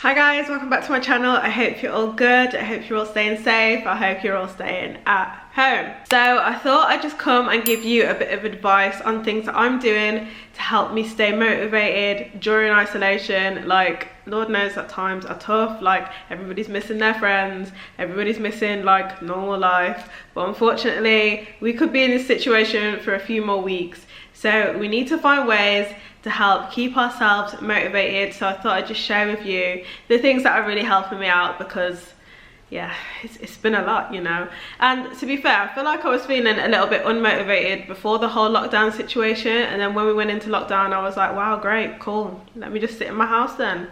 Hi guys, welcome back to my channel. I hope you're all good. I hope you're all staying safe. I hope you're all staying at home. So I thought I'd just come and give you a bit of advice on things that I'm doing to help me stay motivated during isolation. Like, Lord knows that times are tough. Like, everybody's missing their friends, everybody's missing like normal life, but unfortunately we could be in this situation for a few more weeks. So we need to find ways to help keep ourselves motivated. So I thought I'd just share with you the things that are really helping me out, because yeah, it's been a lot, you know. And to be fair, I feel like I was feeling a little bit unmotivated before the whole lockdown situation, and then when we went into lockdown I was like, wow, great, cool, let me just sit in my house then.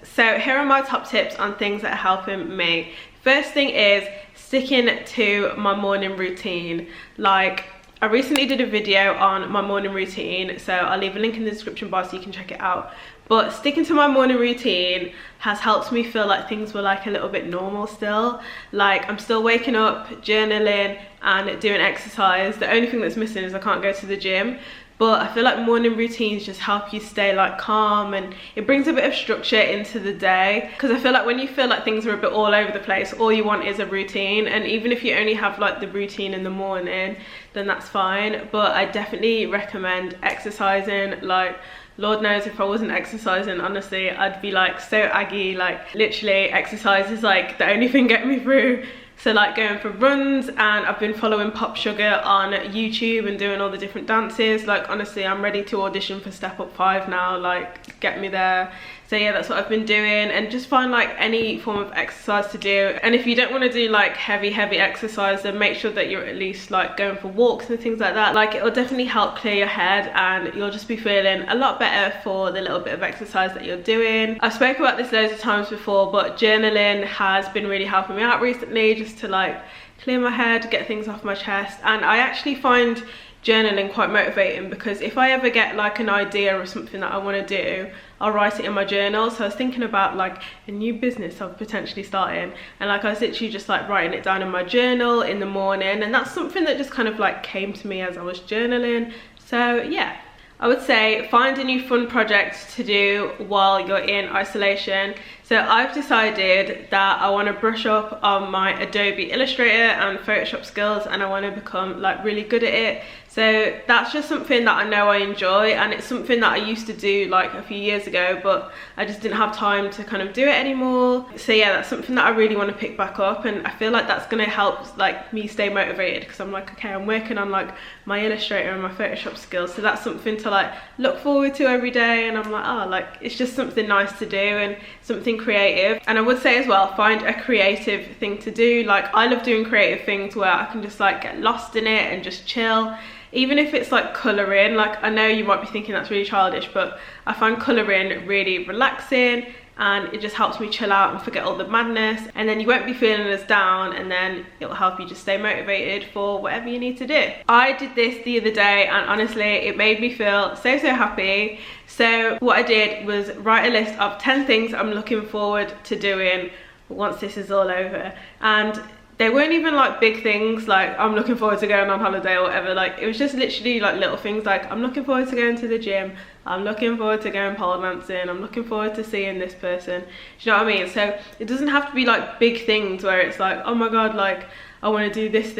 So here are my top tips on things that are helping me. First thing is sticking to my morning routine. Like, I recently did a video on my morning routine, so I'll leave a link in the description bar so you can check it out. But sticking to my morning routine has helped me feel like things were like a little bit normal still. Like, I'm still waking up, journaling and doing exercise. The only thing that's missing is I can't go to the gym. But I feel like morning routines just help you stay like calm, and it brings a bit of structure into the day. Because I feel like when you feel like things are a bit all over the place, all you want is a routine. And even if you only have like the routine in the morning, then that's fine. But I definitely recommend exercising. Like, Lord knows if I wasn't exercising, honestly, I'd be like so aggy. Like, literally exercise is like the only thing getting me through. So like going for runs, and I've been following Pop Sugar on YouTube and doing all the different dances. Like, honestly, I'm ready to audition for Step Up 5 now, like get me there. So yeah, that's what I've been doing, and just find like any form of exercise to do. And if you don't want to do like heavy exercise, then make sure that you're at least like going for walks and things like that. Like, it will definitely help clear your head, and you'll just be feeling a lot better for the little bit of exercise that you're doing. I've spoken about this loads of times before, but journaling has been really helping me out recently, just to like clear my head, get things off my chest. And I actually find journaling quite motivating, because if I ever get like an idea or something that I want to do, I'll write it in my journal. So I was thinking about like a new business I'm potentially starting, and like I was literally just like writing it down in my journal in the morning, and that's something that just kind of like came to me as I was journaling. So yeah, I would say find a new fun project to do while you're in isolation. So I've decided that I want to brush up on my Adobe Illustrator and Photoshop skills, and I want to become like really good at it. So that's just something that I know I enjoy, and it's something that I used to do like a few years ago, but I just didn't have time to kind of do it anymore. So yeah, that's something that I really want to pick back up, and I feel like that's going to help like me stay motivated, because I'm like, okay, I'm working on like my Illustrator and my Photoshop skills, so that's something to like look forward to every day. And I'm like, oh, like it's just something nice to do and something creative. And I would say as well, find a creative thing to do. Like, I love doing creative things where I can just like get lost in it and just chill. Even if it's like colouring, like I know you might be thinking that's really childish, but I find colouring really relaxing, and it just helps me chill out and forget all the madness, and then you won't be feeling as down, and then it'll help you just stay motivated for whatever you need to do. I did this the other day, and honestly it made me feel so happy. So what I did was write a list of 10 things I'm looking forward to doing once this is all over. And they weren't even like big things like I'm looking forward to going on holiday or whatever. Like, it was just literally like little things, like I'm looking forward to going to the gym, I'm looking forward to going pole dancing, I'm looking forward to seeing this person. Do you know what I mean? So it doesn't have to be like big things where it's like, oh my god, like I want to do this.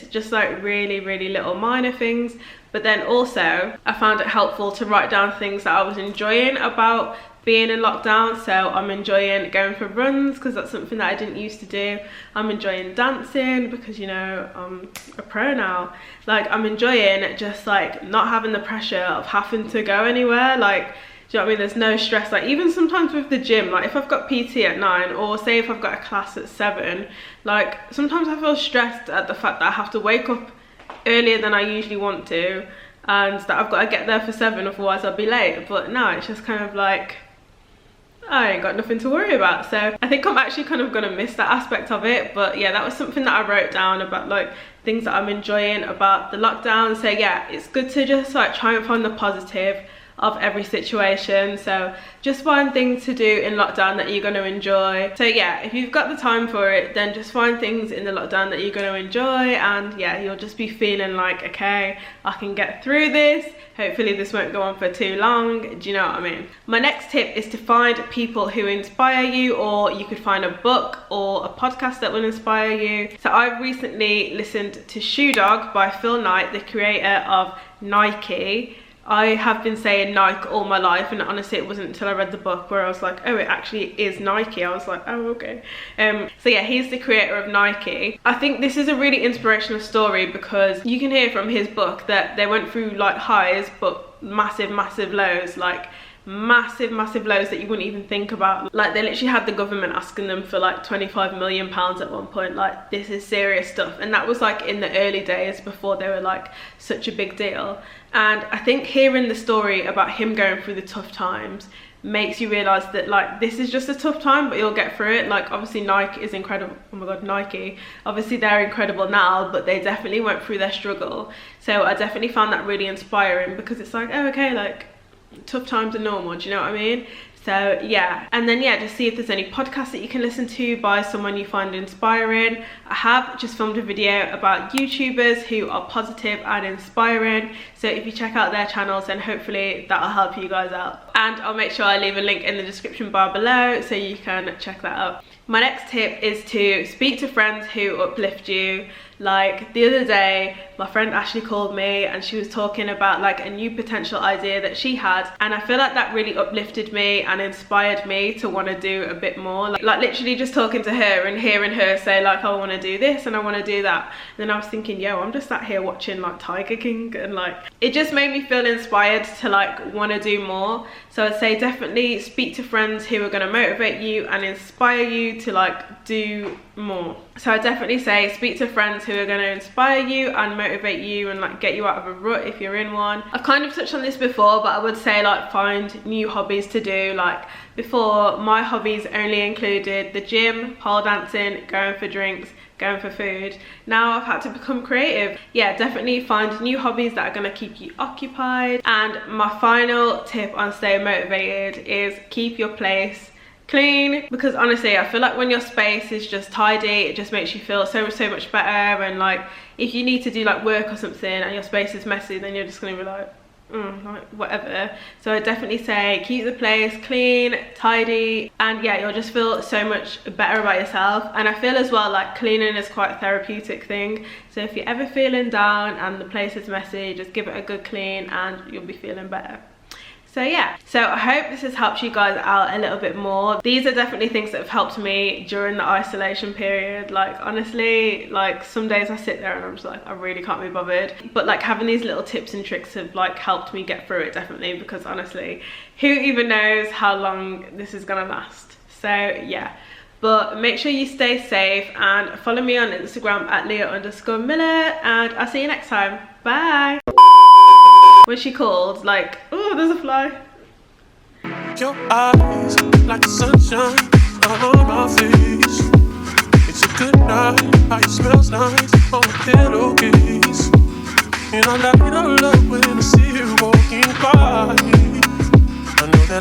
Just like really little minor things. But then also I found it helpful to write down things that I was enjoying about being in lockdown. So I'm enjoying going for runs, because that's something that I didn't used to do. I'm enjoying dancing, because you know, I'm a pro now. Like, I'm enjoying just like not having the pressure of having to go anywhere. Like, do you know what I mean? There's no stress. Like, even sometimes with the gym, like if I've got PT at 9, or say if I've got a class at 7, like sometimes I feel stressed at the fact that I have to wake up earlier than I usually want to, and that I've got to get there for 7, otherwise I'll be late. But no, it's just kind of like, I ain't got nothing to worry about. So I think I'm actually kind of gonna miss that aspect of it. But yeah, that was something that I wrote down about like things that I'm enjoying about the lockdown. So yeah, it's good to just like try and find the positive of every situation. So just find things to do in lockdown that you're going to enjoy. So yeah, if you've got the time for it, then just find things in the lockdown that you're going to enjoy, and yeah, you'll just be feeling like, okay, I can get through this. Hopefully this won't go on for too long. Do you know what I mean? My next tip is to find people who inspire you, or you could find a book or a podcast that will inspire you. So I've recently listened to Shoe Dog by Phil Knight, the creator of Nike. I have been saying Nike all my life, and honestly it wasn't until I read the book where I was like, oh, it actually is Nike. I was like, oh, okay. So yeah, he's the creator of Nike. I think this is a really inspirational story because you can hear from his book that they went through like highs but massive lows, like massive lows that you wouldn't even think about. Like they literally had the government asking them for like 25 million pounds at one point. Like this is serious stuff, and that was like in the early days before they were like such a big deal. And I think hearing the story about him going through the tough times makes you realize that like this is just a tough time, but you'll get through it. Like obviously Nike is incredible. Oh my god, Nike, obviously they're incredible now, but they definitely went through their struggle. So I definitely found that really inspiring, because it's like, oh, okay, like tough times are normal. Do you know what I mean? So yeah, and then yeah, just see if there's any podcasts that you can listen to by someone you find inspiring. I have just filmed a video about YouTubers who are positive and inspiring, so if you check out their channels, then hopefully that'll help you guys out. And I'll make sure I leave a link in the description bar below so you can check that out. My next tip is to speak to friends who uplift you. Like the other day, my friend Ashley called me and she was talking about like a new potential idea that she had, and I feel like that really uplifted me and inspired me to want to do a bit more. Like literally just talking to her and hearing her say like, oh, I want to do this and I want to do that, and then I was thinking, yo, I'm just sat here watching like Tiger King, and like it just made me feel inspired to like want to do more. So I'd say definitely speak to friends who are going to motivate you and inspire you to like do more. So I definitely say speak to friends who are going to inspire you and motivate you and like get you out of a rut if you're in one. I've kind of touched on this before, but I would say like find new hobbies to do. Like before, my hobbies only included the gym, pole dancing, going for drinks, going for food. Now I've had to become creative. Yeah, definitely find new hobbies that are going to keep you occupied. And my final tip on staying motivated is keep your place clean, because honestly I feel like when your space is just tidy, it just makes you feel so much better. And like if you need to do like work or something and your space is messy, then you're just gonna be like like whatever. So I definitely say keep the place clean, tidy, and yeah, you'll just feel so much better about yourself. And I feel as well like cleaning is quite a therapeutic thing, so if you're ever feeling down and the place is messy, just give it a good clean and you'll be feeling better. So yeah, so I hope this has helped you guys out a little bit more. These are definitely things that have helped me during the isolation period. Like honestly, like some days I sit there and I'm just like, I really can't be bothered. But like having these little tips and tricks have like helped me get through it, definitely, because honestly, who even knows how long this is gonna last. So yeah. But make sure you stay safe and follow me on Instagram at Leah_Miller, and I'll see you next time. Bye. When she called, like, oh, there's a fly. Your eyes like the sunshine on my face. It's a good night, how you smells nice on the pillowcase. And I light up when I see you walking by. I know that